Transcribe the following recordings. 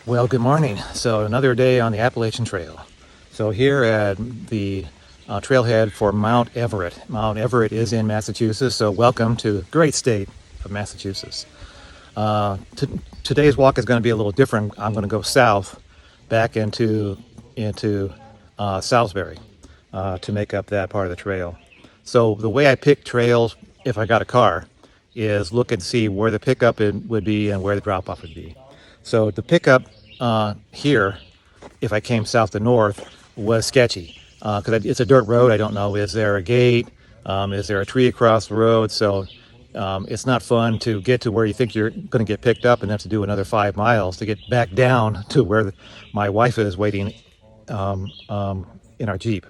Well, good morning. So another day on the Appalachian Trail. So here at the trailhead for Mount Everett. Mount Everett is in Massachusetts, so welcome to the great state of Massachusetts. Today's walk is going to be a little different. I'm going to go south, back into Salisbury to make up that part of the trail. So the way I pick trails, if I got a car, is look and see where the pickup would be and where the drop-off would be. So the pickup here, if I came south to north, was sketchy because it's a dirt road. I don't know, is there a gate? Is there a tree across the road? So it's not fun to get to where you think you're going to get picked up and have to do another 5 miles to get back down to where my wife is waiting in our Jeep.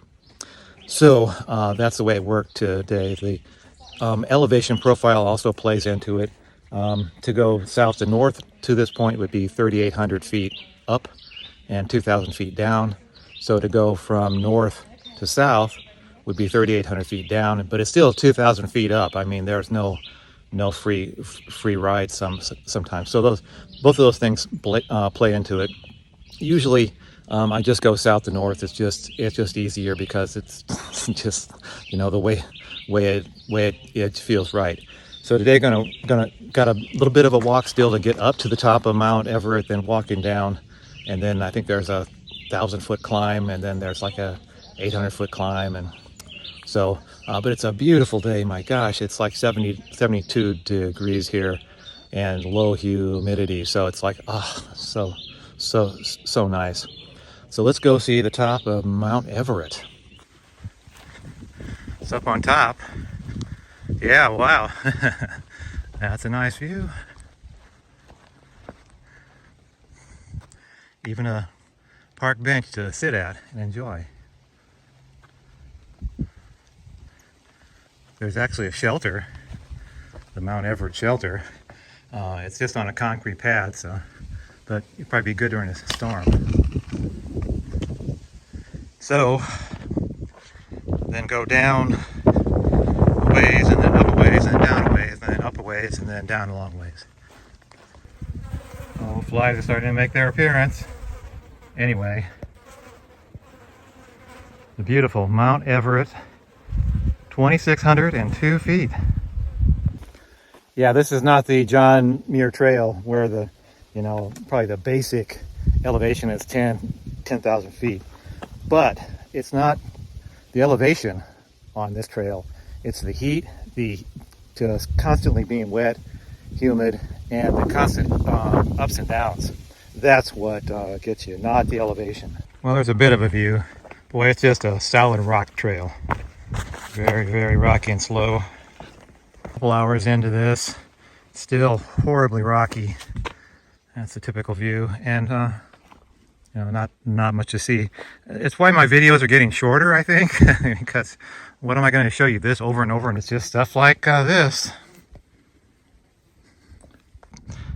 So that's the way it worked today. The elevation profile also plays into it. To go south to north to this point would be 3,800 feet up and 2,000 feet down. So to go from north to south would be 3,800 feet down, but it's still 2,000 feet up. I mean, there's no free ride sometimes. So both of those things play into it. Usually, I just go south to north. It's just easier because it's just the way it feels right. So today got a little bit of a walk still to get up to the top of Mount Everett, then walking down, and then I think there's a 1,000-foot climb, and then there's like a 800-foot climb, and so. But it's a beautiful day. My gosh, it's like 72 degrees here, and low humidity. So it's like so nice. So let's go see the top of Mount Everett. It's up on top. Yeah, wow. That's a nice view. Even a park bench to sit at and enjoy. There's actually a shelter, the Mount Everett Shelter. It's just on a concrete pad, but it'd probably be good during a storm. So then go down a ways, and then up a ways, and then down a ways, and then up a ways, and then down a long ways. Oh, flies are starting to make their appearance. Anyway, the beautiful Mount Everett, 2,602 feet. Yeah, this is not the John Muir Trail where probably the basic elevation is 10,000 feet. But it's not the elevation on this trail. It's the heat, the just constantly being wet, humid, and the constant ups and downs. That's what gets you, not the elevation. Well, there's a bit of a view. Boy, it's just a solid rock trail. Very, very rocky and slow. A couple hours into this, still horribly rocky. That's the typical view, and not much to see. It's why my videos are getting shorter, I think, because what am I going to show you this over and over, and it's just stuff like this.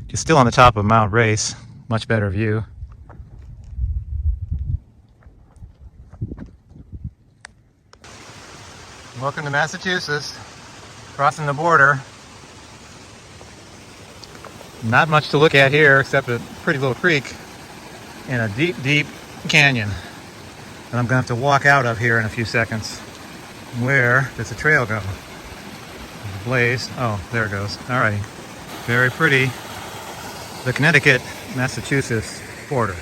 Just still on the top of Mount Race, much better view. Welcome to Massachusetts, crossing the border. Not much to look at here except a pretty little creek and a deep, deep canyon. And I'm going to have to walk out of here in a few seconds. Where does the trail go? The blaze. Oh, there it goes. All right. Very pretty. The Connecticut-Massachusetts border,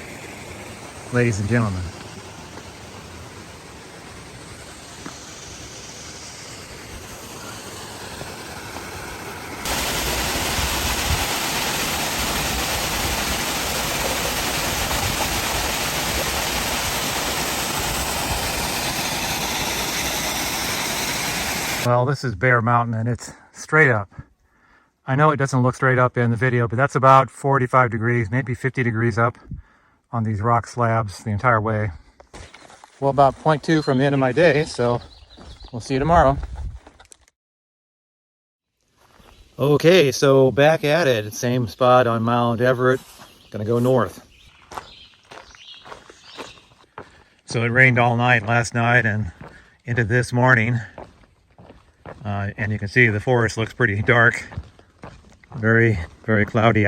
ladies and gentlemen. Well, this is Bear Mountain, and it's straight up. I know it doesn't look straight up in the video, but that's about 45 degrees, maybe 50 degrees up on these rock slabs the entire way. Well, about 0.2 from the end of my day, so we'll see you tomorrow. Okay, so back at it, same spot on Mount Everett. Gonna go north. So it rained all night last night and into this morning. And you can see the forest looks pretty dark. Very, very cloudy.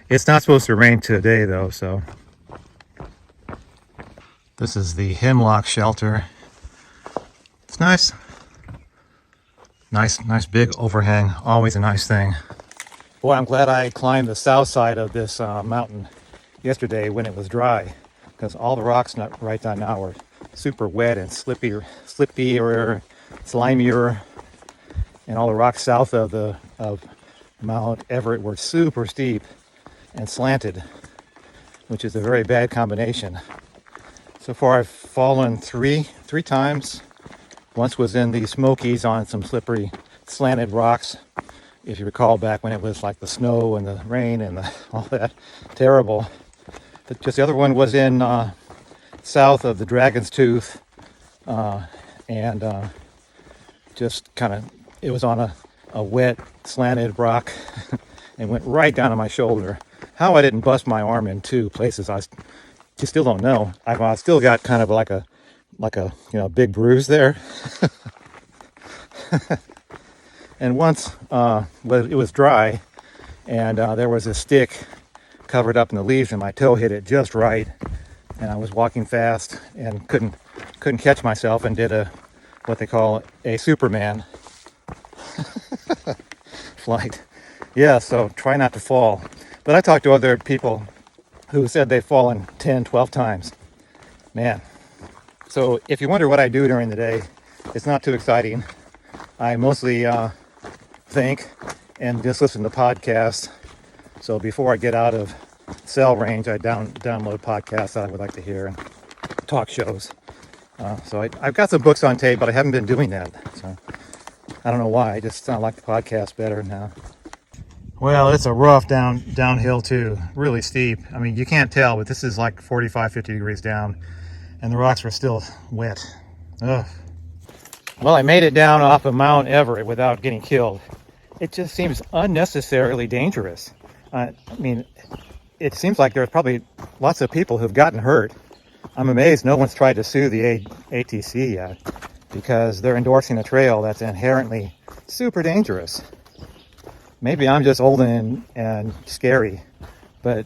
It's not supposed to rain today though, so This is the Hemlock Shelter. It's nice. Nice big overhang. Always a nice thing. Boy, I'm glad I climbed the south side of this mountain yesterday when it was dry, because all the rocks right down now are super wet and slippier, slimier, and all the rocks south of Mount Everett were super steep and slanted, which is a very bad combination. So far, I've fallen three times. Once was in the Smokies on some slippery, slanted rocks. If you recall back when it was like the snow and the rain and all that terrible. Just the other one was in south of the Dragon's Tooth, and just kind of, it was on a wet, slanted rock and went right down to my shoulder. How I didn't bust my arm in two places, I just still don't know. I've still got kind of like a big bruise there. And once it was dry, and there was a stick covered up in the leaves, and my toe hit it just right, and I was walking fast and couldn't catch myself, and did what they call a Superman flight. Yeah, so try not to fall. But I talked to other people who said they've fallen 10, 12 times. Man. So if you wonder what I do during the day, it's not too exciting. I mostly think and just listen to podcasts. So before I get out of cell range, I download podcasts that I would like to hear, and talk shows. So I've got some books on tape, but I haven't been doing that. So I don't know why. I just like the podcast better now. Well, it's a rough downhill too, really steep. I mean, you can't tell, but this is like 45, 50 degrees down, and the rocks were still wet. Ugh. Well, I made it down off of Mount Everett without getting killed. It just seems unnecessarily dangerous. I mean, it seems like there's probably lots of people who've gotten hurt. I'm amazed no one's tried to sue the ATC yet, because they're endorsing a trail that's inherently super dangerous. Maybe I'm just old and scary, but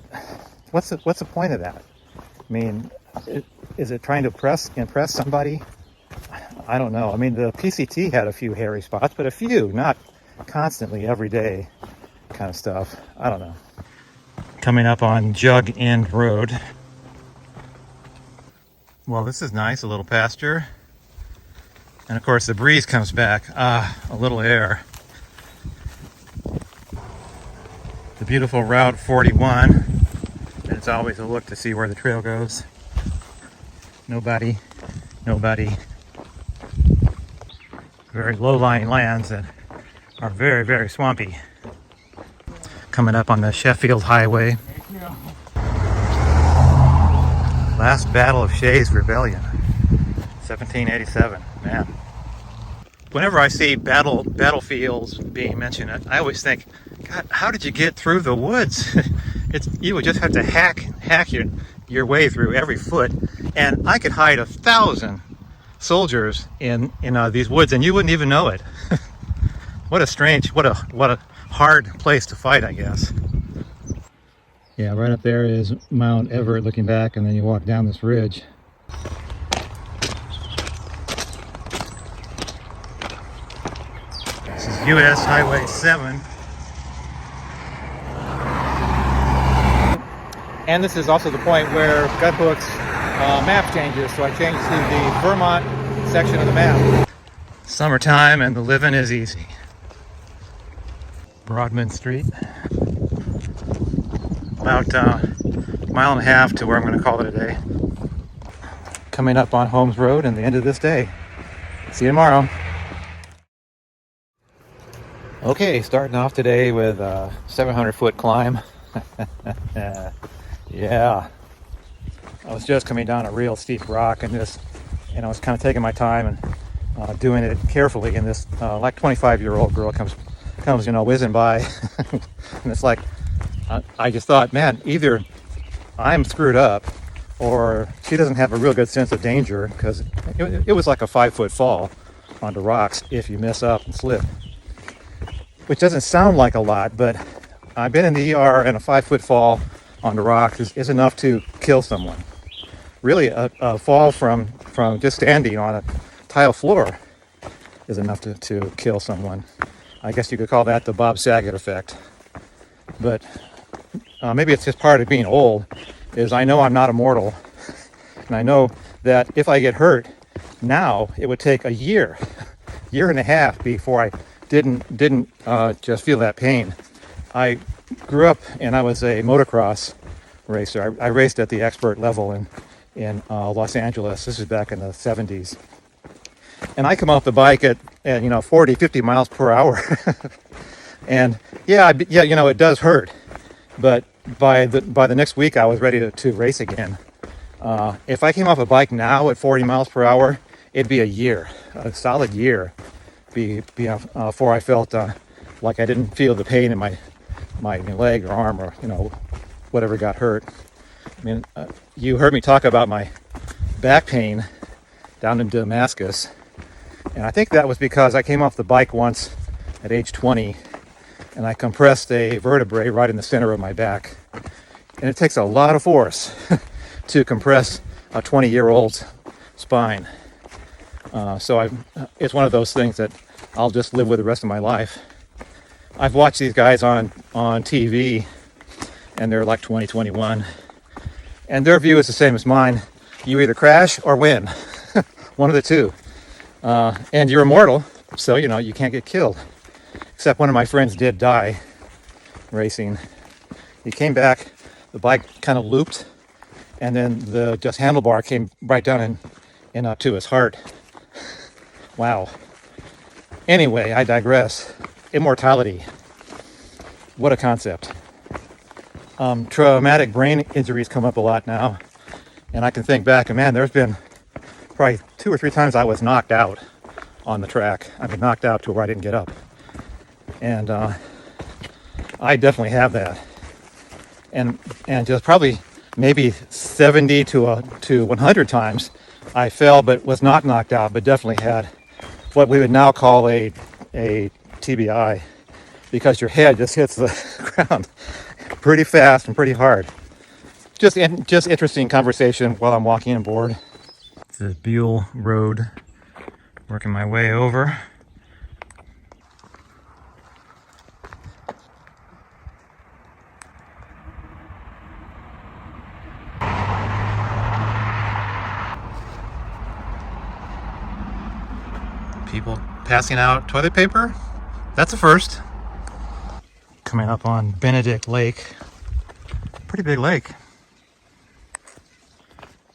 what's the point of that? I mean, is it trying to impress somebody? I don't know. I mean, the PCT had a few hairy spots, but a few, not constantly every day kind of stuff. I don't know. Coming up on Jug End Road. Well, this is nice, a little pasture. And of course the breeze comes back. A little air. The beautiful Route 41. And it's always a look to see where the trail goes. Nobody. Very low-lying lands that are very, very swampy. Coming up on the Sheffield Highway. Last Battle of Shays Rebellion, 1787. Man. Whenever I see battlefields being mentioned, I always think, God, how did you get through the woods? You would just have to hack your way through every foot, and I could hide 1,000 soldiers in these woods, and you wouldn't even know it. What a hard place to fight, I guess. Yeah, right up there is Mount Everett looking back, and then you walk down this ridge. This is US Highway 7. And this is also the point where Gutbook's map changes, so I changed to the Vermont section of the map. Summertime and the living is easy. Broadman Street. About a mile and a half to where I'm going to call it a day. Coming up on Holmes Road and the end of this day. See you tomorrow. Okay, starting off today with a 700-foot climb. Yeah. I was just coming down a real steep rock, and I was kind of taking my time and doing it carefully, and this like 25-year-old girl comes whizzing by. And it's like, I just thought, man, either I'm screwed up or she doesn't have a real good sense of danger, because it was like a 5-foot fall onto rocks if you mess up and slip, which doesn't sound like a lot, but I've been in the ER, and a 5-foot fall onto rocks is enough to kill someone. really a fall from just standing on a tile floor is enough to kill someone. I guess you could call that the Bob Saget effect. But maybe it's just part of being old, is I know I'm not immortal. And I know that if I get hurt now, it would take a year and a half before I didn't just feel that pain. I grew up and I was a motocross racer. I raced at the expert level in Los Angeles. This is back in the 70s. And I come off the bike at 40, 50 miles per hour. And yeah, it does hurt. But by the next week, I was ready to race again. If I came off a bike now at 40 miles per hour, it'd be a solid year, before I felt like I didn't feel the pain in my leg or arm or whatever got hurt. I mean, you heard me talk about my back pain down in Damascus, and I think that was because I came off the bike once at age 20, and I compressed a vertebrae right in the center of my back, and it takes a lot of force to compress a 20-year-old's spine. So it's one of those things that I'll just live with the rest of my life. I've watched these guys on TV, and they're like 20, 21, and their view is the same as mine. You either crash or win, one of the two. And you're immortal, so you can't get killed. Except one of my friends did die racing. He came back, the bike kind of looped, and then the just handlebar came right down and up to his heart. Wow. Anyway, I digress. Immortality. What a concept. Traumatic brain injuries come up a lot now. And I can think back, and man, there's been probably 2 or 3 times I was knocked out on the track. I mean, knocked out to where I didn't get up. And I definitely have that. And just probably maybe 70 to 100 times I fell but was not knocked out, but definitely had what we would now call a TBI, because your head just hits the ground pretty fast and pretty hard. Just interesting conversation while I'm walking and bored. This is Buell Road, working my way over. People passing out toilet paper. That's a first. Coming up on Benedict Lake. Pretty big lake.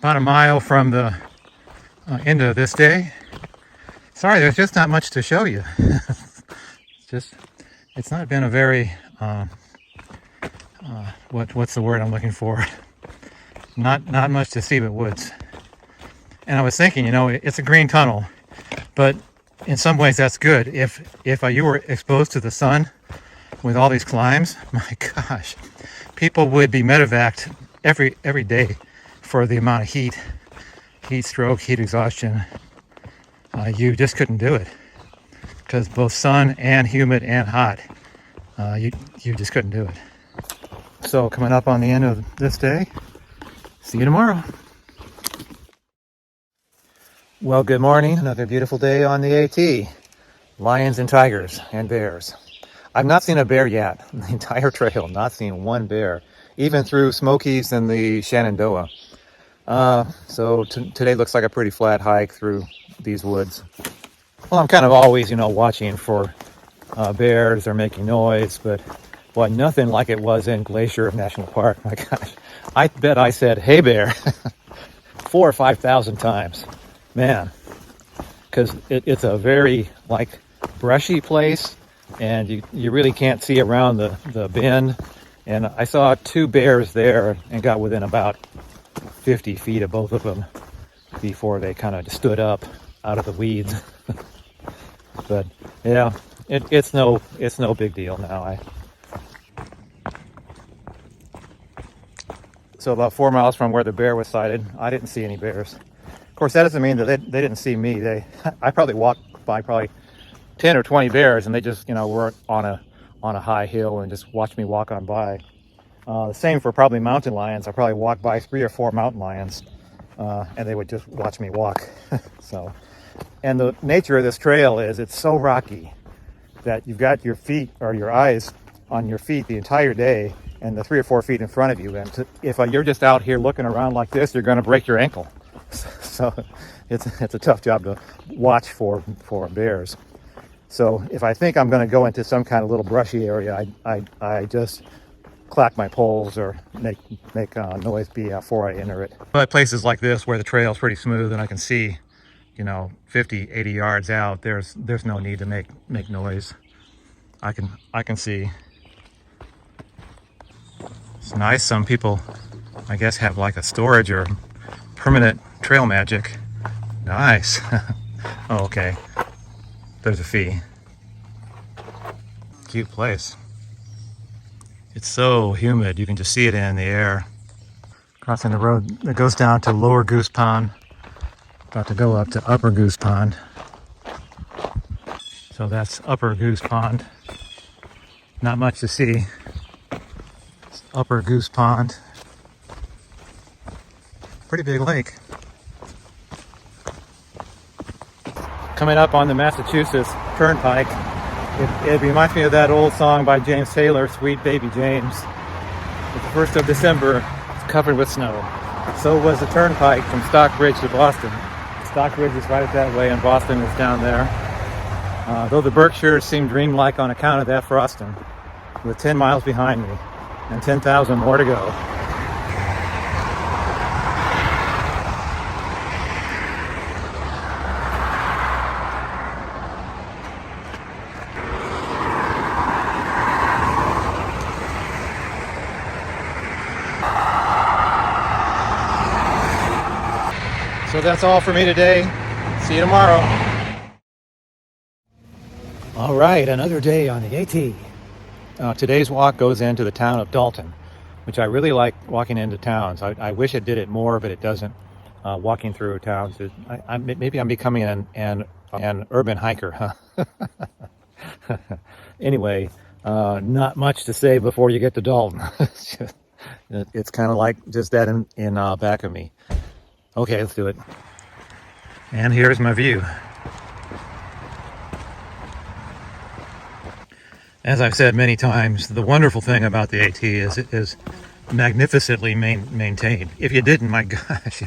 About a mile from the end of this day. Sorry, there's just not much to show you. It's not been a very, what's the word I'm looking for? Not much to see but woods. And I was thinking, it's a green tunnel, but in some ways that's good. If you were exposed to the sun with all these climbs, my gosh, people would be medevaced every day for the amount of heat stroke, heat exhaustion. You just couldn't do it because both sun and humid and hot, you just couldn't do it. So coming up on the end of this day, see you tomorrow. Well, good morning. Another beautiful day on the AT. Lions and tigers and bears. I've not seen a bear yet. The entire trail, not seen one bear, even through Smokies and the Shenandoah. So today looks like a pretty flat hike through these woods. Well, I'm kind of always, watching for bears or making noise, but nothing like it was in Glacier National Park. My gosh, I bet I said, "Hey, bear," 4,000 or 5,000 times. Man, because it's a very brushy place, and you really can't see around the bend. And I saw 2 bears there and got within about 50 feet of both of them before they kind of stood up out of the weeds. But yeah, it's no big deal now. So about 4 miles from where the bear was sighted, I didn't see any bears. Of course, that doesn't mean that they didn't see me. I probably walked by 10 or 20 bears, and they just were on a high hill and just watched me walk on by. The same for probably mountain lions. I probably walked by 3 or 4 mountain lions, and they would just watch me walk. So, and the nature of this trail is it's so rocky that you've got your feet or your eyes on your feet the entire day and the 3 or 4 feet in front of you. And if you're just out here looking around like this, you're going to break your ankle. So it's a tough job to watch for bears. So if I think I'm going to go into some kind of little brushy area, I just clack my poles or make noise before I enter it. But places like this where the trail's pretty smooth and I can see, 50, 80 yards out, there's no need to make noise. I can see. It's nice. Some people, I guess, have like a storage or permanent trail magic. Nice. Oh, okay. There's a fee. Cute place. It's so humid, you can just see it in the air. Crossing the road that goes down to Lower Goose Pond. About to go up to Upper Goose Pond. So that's Upper Goose Pond. Not much to see. It's Upper Goose Pond. Pretty big lake. Coming up on the Massachusetts Turnpike, it reminds me of that old song by James Taylor, Sweet Baby James. It's the 1st of December, it's covered with snow. So was the turnpike from Stockbridge to Boston. Stockbridge is right that way and Boston is down there. Though the Berkshires seem dreamlike on account of that frosting, with 10 miles behind me and 10,000 more to go. So that's all for me today. See you tomorrow. All right, another day on the AT. Today's walk goes into the town of Dalton, which I really like walking into towns. I wish it did it more, but it doesn't. Walking through towns, maybe I'm becoming an urban hiker, huh? Anyway, not much to say before you get to Dalton. It's kind of like just that in back of me. Okay, let's do it. And here's my view. As I've said many times, the wonderful thing about the AT is it is magnificently maintained. If you didn't, my gosh,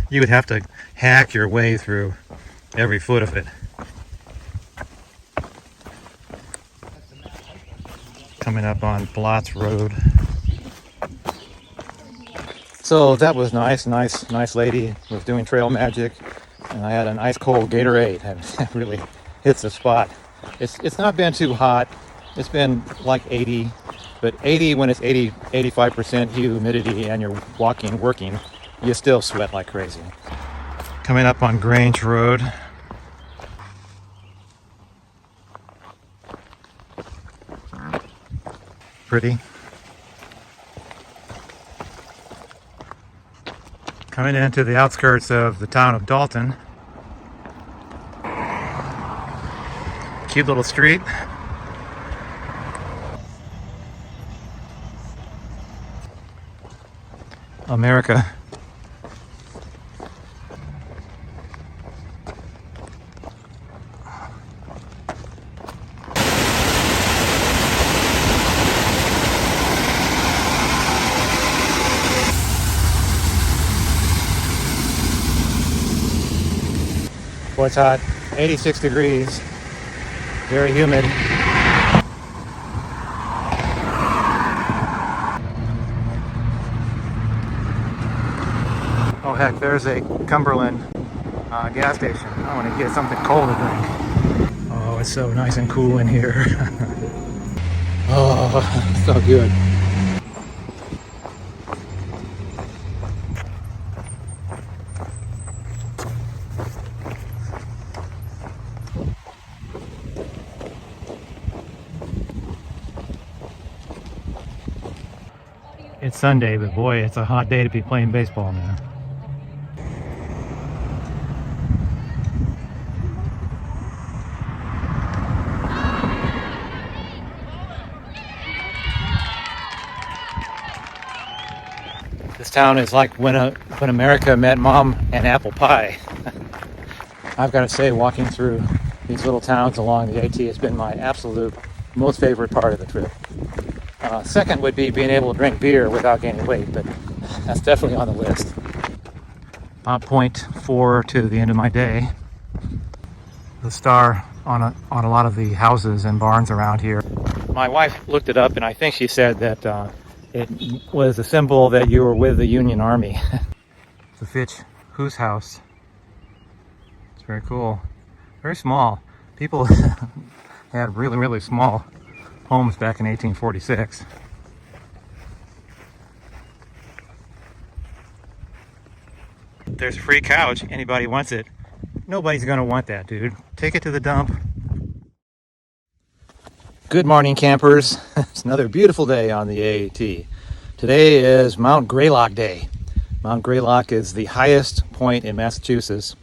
you would have to hack your way through every foot of it. Coming up on Blotts Road. So that was nice lady was doing trail magic, and I had an ice cold Gatorade, and it really hits the spot. It's not been too hot. It's been like 80, but 80 when it's 85% humidity and you're working, you still sweat like crazy. Coming up on Grange Road. Pretty. Coming into the outskirts of the town of Dalton. Cute little street. America. Boy, it's hot. 86 degrees. Very humid. Oh heck, there's a Cumberland gas station. I want to get something cold to drink. Oh, it's so nice and cool in here. Oh, so good. It's Sunday, but boy, it's a hot day to be playing baseball now. This town is like when America met mom and apple pie. I've got to say, walking through these little towns along the AT has been my absolute most favorite part of the trip. Second would be being able to drink beer without gaining weight, but that's definitely on the list. About 0.4 to the end of my day. The star on a lot of the houses and barns around here. My wife looked it up, and I think she said that it was a symbol that you were with the Union Army. The Fitch Whose house. It's very cool. Very small. People had really, really small homes back in 1846. There's a free couch. Anybody wants it. Nobody's gonna want that, dude. Take it to the dump. Good morning, campers. It's another beautiful day on the AAT. Today is Mount Greylock Day. Mount Greylock is the highest point in Massachusetts,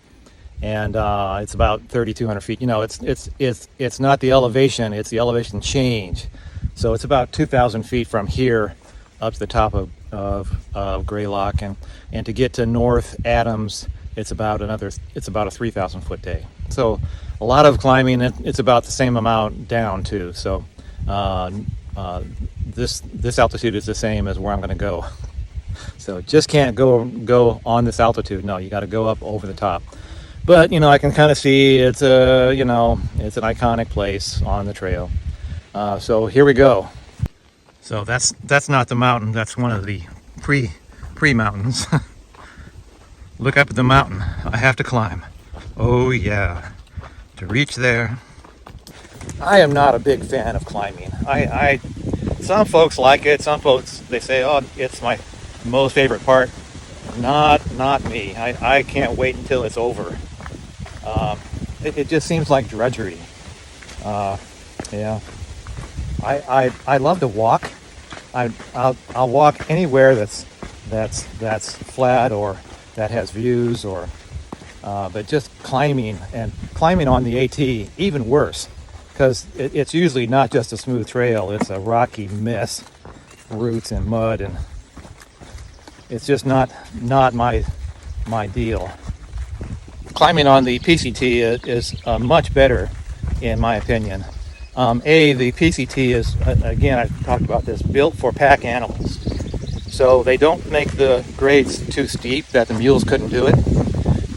and it's about 3,200 feet. You know, it's not the elevation; it's the elevation change. So it's about 2,000 feet from here up to the top of Greylock, and to get to North Adams, it's about a 3,000 foot day. So a lot of climbing. It's about the same amount down too. So this altitude is the same as where I'm going to go. So just can't go on this altitude. No, you got to go up over the top. But you know, I can kind of see it's it's an iconic place on the trail. So here we go. So that's not the mountain. That's one of the pre mountains. Look up at the mountain. I have to climb. Oh yeah, to reach there. I am not a big fan of climbing. Some folks like it. Some folks, they say, oh, it's my most favorite part. Not me. I can't wait until it's over. It just seems like drudgery. Yeah. I love to walk. I'll walk anywhere that's flat or that has views, or but just climbing on the AT, even worse, because it's usually not just a smooth trail. It's a rocky mess, roots and mud, and it's just not my deal. Climbing on the PCT is much better, in my opinion. The PCT is, again, I've talked about this, built for pack animals. So they don't make the grades too steep that the mules couldn't do it,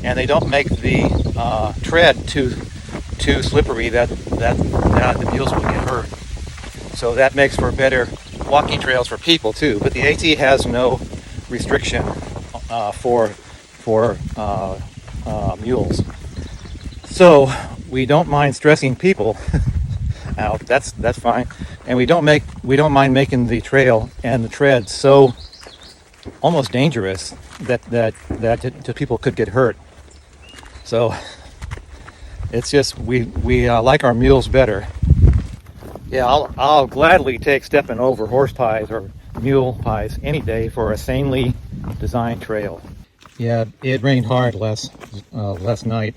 and they don't make the tread too slippery that the mules will get hurt. So that makes for better walking trails for people too. But the AT has no restriction for mules. So we don't mind stressing people out. That's fine, and we don't mind making the trail and the tread so almost dangerous that people could get hurt. So it's just we like our mules better. Yeah, I'll gladly take stepping over horse pies or mule pies any day for a sanely designed trail. Yeah, it rained hard last night,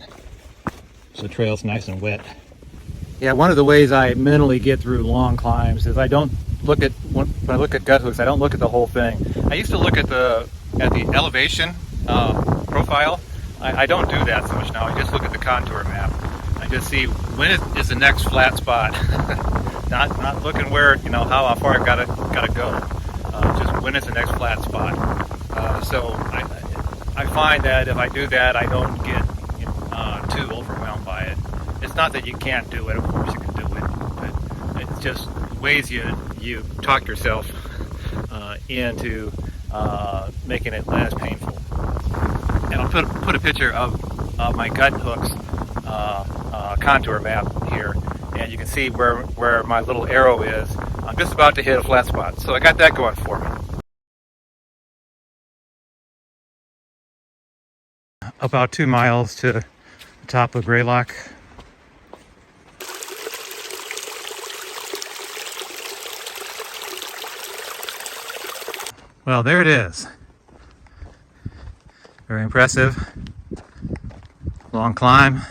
so the trail's nice and wet. Yeah, one of the ways I mentally get through long climbs is I don't look at, when I look at gut hooks, I don't look at the whole thing. I used to look at the elevation profile. I don't do that so much now. I just look at the contour map. I just see when is the next flat spot. not looking where, how far I gotta go. Just when is the next flat spot. So I find that if I do that, I don't get too overwhelmed by it. It's not that you can't do it, of course you can do it, but it's just ways you talk yourself into making it less painful. And I'll put a picture of my gut hooks contour map here, and you can see where my little arrow is. I'm just about to hit a flat spot, so I got that going for me. About 2 miles to the top of Greylock. Well, there it is. Very impressive. Long climb.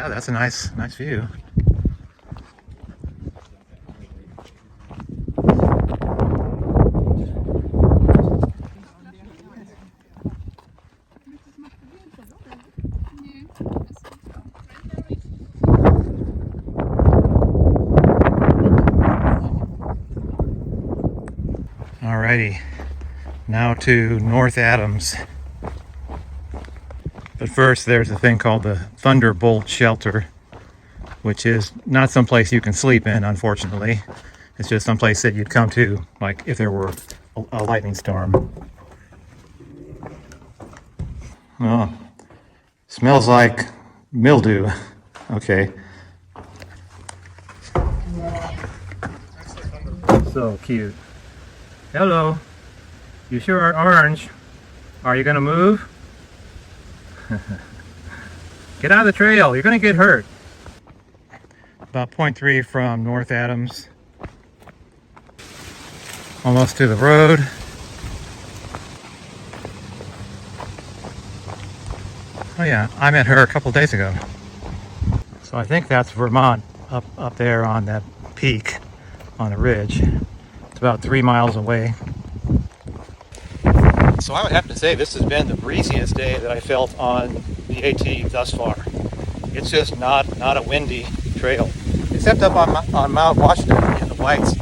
Yeah, that's a nice view. Alrighty, now to North Adams. But first, there's a thing called the Thunderbolt Shelter, which is not some place you can sleep in, unfortunately. It's just some place that you'd come to, like if there were a lightning storm. Oh, smells like mildew. Okay. So cute. Hello. You sure are orange. Are you gonna move? Get out of the trail. You're gonna get hurt. About 0.3 from North Adams. Almost to the road. Oh yeah, I met her a couple days ago. So I think that's Vermont up there on that peak on the ridge. It's about 3 miles away. So I would have to say this has been the breeziest day that I felt on the AT thus far. It's just not a windy trail, except up on Mount Washington in the Whites.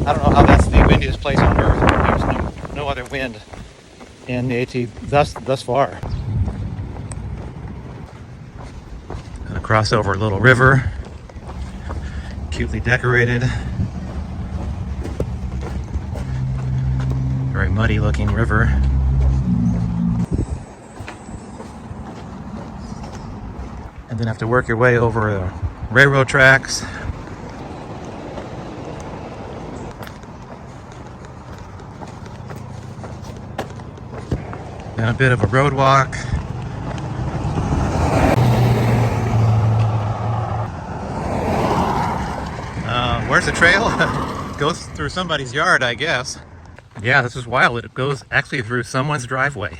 I don't know how that's the windiest place on earth. There's no other wind in the AT thus far. Gonna cross over a little river, cutely decorated. Very muddy looking river. And then have to work your way over the railroad tracks. And a bit of a road walk. Where's the trail? Goes through somebody's yard, I guess. Yeah, this is wild. It goes actually through someone's driveway.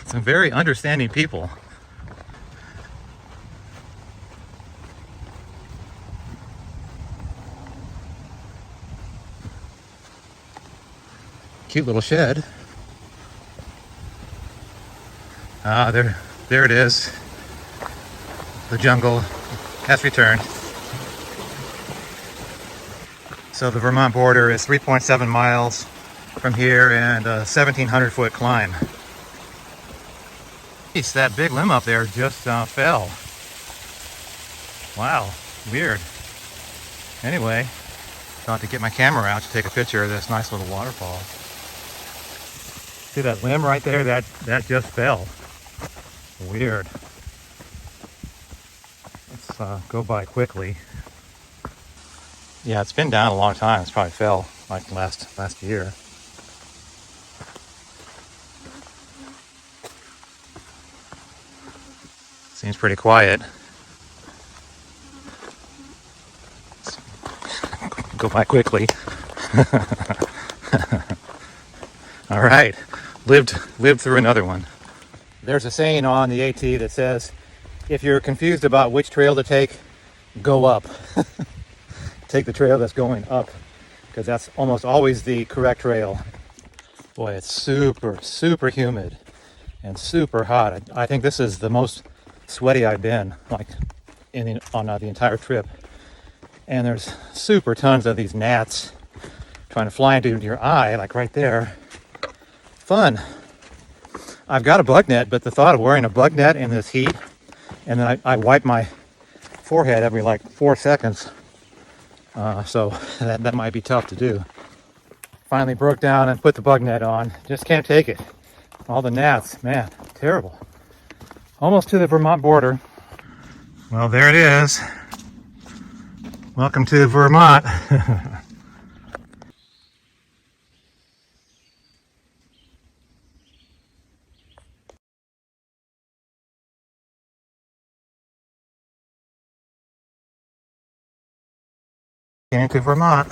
Some very understanding people. Cute little shed. Ah, there it is. The jungle has returned. So the Vermont border is 3.7 miles from here and a 1,700-foot climb. Jeez, that big limb up there just fell. Wow, weird. Anyway, thought to get my camera out to take a picture of this nice little waterfall. See that limb right there? That just fell. Weird. Let's go by quickly. Yeah, it's been down a long time. It's probably fell like last year. Seems pretty quiet. Let's go by quickly. All right, lived through another one. There's a saying on the AT that says, if you're confused about which trail to take, go up. Take the trail that's going up, because that's almost always the correct trail. Boy, it's super humid and super hot. I think this is the most sweaty I've been, like on the entire trip. And there's super tons of these gnats trying to fly into your eye, like right there. Fun. I've got a bug net, but the thought of wearing a bug net in this heat, and then I wipe my forehead every like 4 seconds. So that might be tough to do. Finally broke down and put the bug net on. Just can't take it. All the gnats, man, terrible. Almost to the Vermont border. Well, there it is. Welcome to Vermont. Into Vermont.